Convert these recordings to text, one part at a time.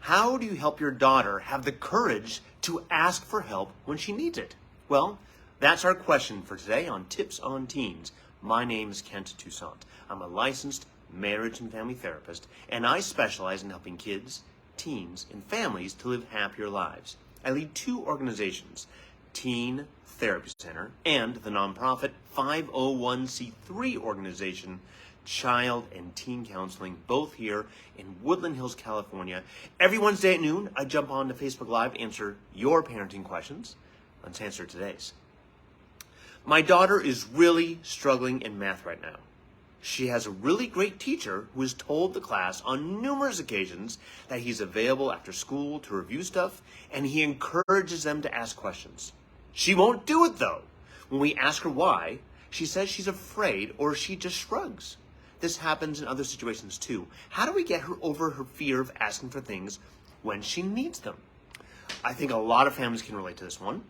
How do you help your daughter have the courage to ask for help when she needs it? Well, that's our question for today on Tips on Teens. My name is Kent Toussaint. I'm a licensed marriage and family therapist, and I specialize in helping kids, teens, and families to live happier lives. I lead two organizations, Teen Therapy Center and the nonprofit 501c3 organization, Child and Teen Counseling, both here in Woodland Hills, California. Every Wednesday at noon, I jump on to Facebook Live, answer your parenting questions. Let's answer today's. My daughter is really struggling in math right now. She has a really great teacher who has told the class on numerous occasions that he's available after school to review stuff, and he encourages them to ask questions. She won't do it though. When we ask her why, she says she's afraid or she just shrugs. This happens in other situations too. How do we get her over her fear of asking for things when she needs them? I think a lot of families can relate to this one.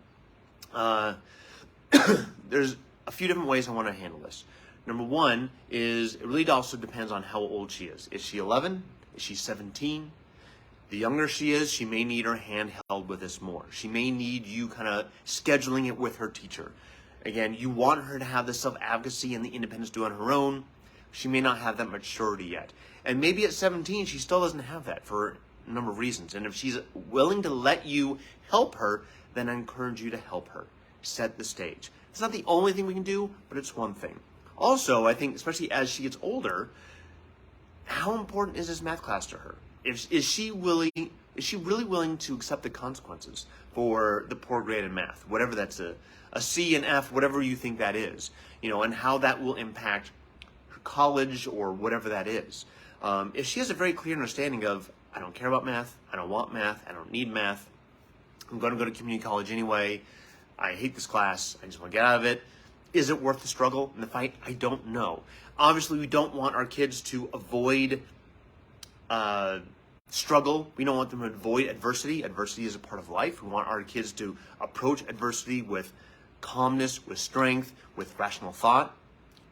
There's a few different ways I want to handle this. Number one is it really also depends on how old she is. Is she 11? Is she 17? The younger she is, she may need her hand held with this more. She may need you kind of scheduling it with her teacher. Again, you want her to have the self-advocacy and the independence to do on her own. She may not have that maturity yet. And maybe at 17, she still doesn't have that for a number of reasons. And if she's willing to let you help her, then I encourage you to help her. Set the stage. It's not the only thing we can do, but it's one thing. Also, I think, especially as she gets older, how important is this math class to her? Is she really willing to accept the consequences for the poor grade in math, whatever that's a C and F, whatever you think that is, and how that will impact her college or whatever that is. If she has a very clear understanding of, I don't care about math, I don't want math, I don't need math, I'm going to go to community college anyway, I hate this class, I just want to get out of it. Is it worth the struggle and the fight? I don't know. Obviously, we don't want our kids to avoid struggle. We don't want them to avoid adversity. Adversity is a part of life. We want our kids to approach adversity with calmness, with strength, with rational thought.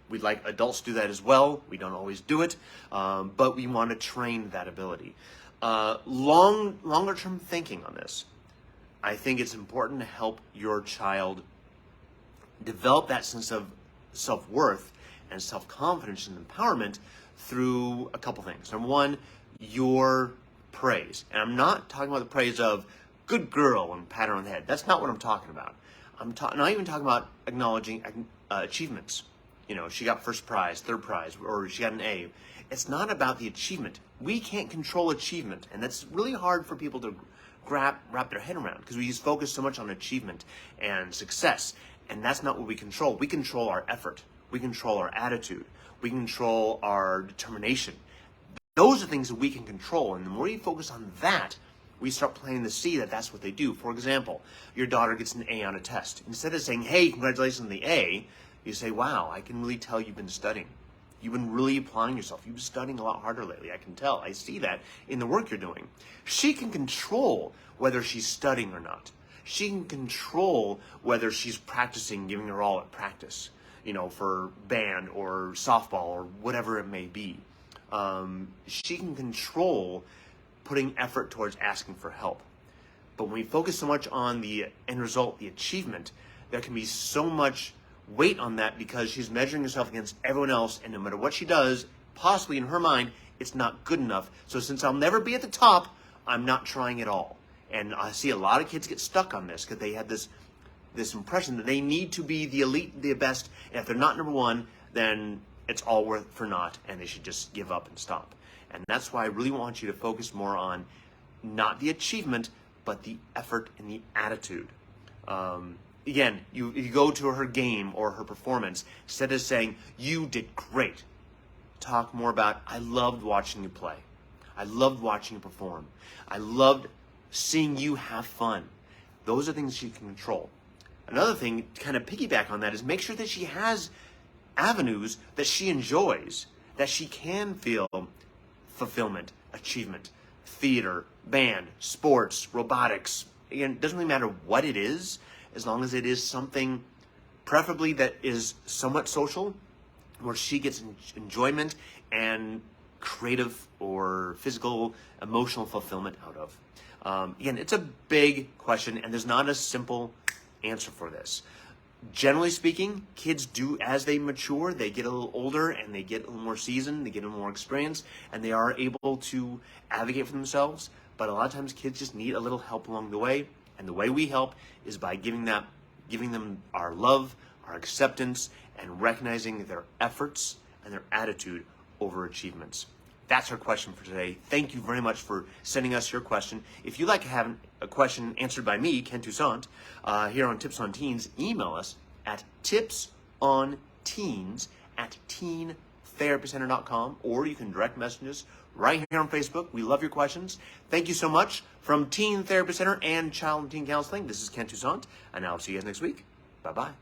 We'd like adults to do that as well. We don't always do it, but we want to train that ability. Longer term thinking on this. I think it's important to help your child develop that sense of self-worth and self-confidence and empowerment through a couple things. Number one, your praise. And I'm not talking about the praise of good girl and pat her on the head. That's not what I'm talking about. I'm not even talking about acknowledging achievements. She got first prize, third prize, or she got an A. It's not about the achievement. We can't control achievement, and that's really hard for people to wrap their head around because we just focus so much on achievement and success. And that's not what we control. We control our effort. We control our attitude. We control our determination. Those are things that we can control. And the more you focus on that, we start planting the seed that that's what they do. For example, your daughter gets an A on a test. Instead of saying, hey, congratulations on the A, you say, wow, I can really tell you've been studying. You've been really applying yourself. You've been studying a lot harder lately. I can tell. I see that in the work you're doing. She can control whether she's studying or not. She can control whether she's practicing, giving her all at practice, for band or softball or whatever it may be. She can control putting effort towards asking for help. But when we focus so much on the end result, the achievement, there can be so much weight on that because she's measuring herself against everyone else, and no matter what she does, possibly in her mind, it's not good enough. So since I'll never be at the top, I'm not trying at all. And I see a lot of kids get stuck on this because they have this impression that they need to be the elite, the best, and if they're not number one, then it's all worth for naught, and they should just give up and stop. And that's why I really want you to focus more on not the achievement, but the effort and the attitude. Again, you go to her game or her performance, instead of saying, you did great, talk more about, I loved watching you play. I loved watching you perform. I loved seeing you have fun. Those are things she can control. Another thing to kind of piggyback on that is make sure that she has avenues that she enjoys, that she can feel fulfillment, achievement, theater, band, sports, robotics. Again, it doesn't really matter what it is, as long as it is something preferably that is somewhat social, where she gets enjoyment and creative or physical, emotional fulfillment out of? Again, it's a big question, and there's not a simple answer for this. Generally speaking, kids do, as they mature, they get a little older and they get a little more seasoned, they get a little more experience, and they are able to advocate for themselves. But a lot of times kids just need a little help along the way, and the way we help is by giving them our love, our acceptance, and recognizing their efforts and their attitude over achievements. That's our question for today. Thank you very much for sending us your question. If you'd like to have a question answered by me, Ken Toussaint, here on Tips on Teens, email us at tipsonteens@teentherapycenter.com, or you can direct message us right here on Facebook. We love your questions. Thank you so much. From Teen Therapy Center and Child and Teen Counseling, this is Ken Toussaint, and I'll see you guys next week. Bye-bye.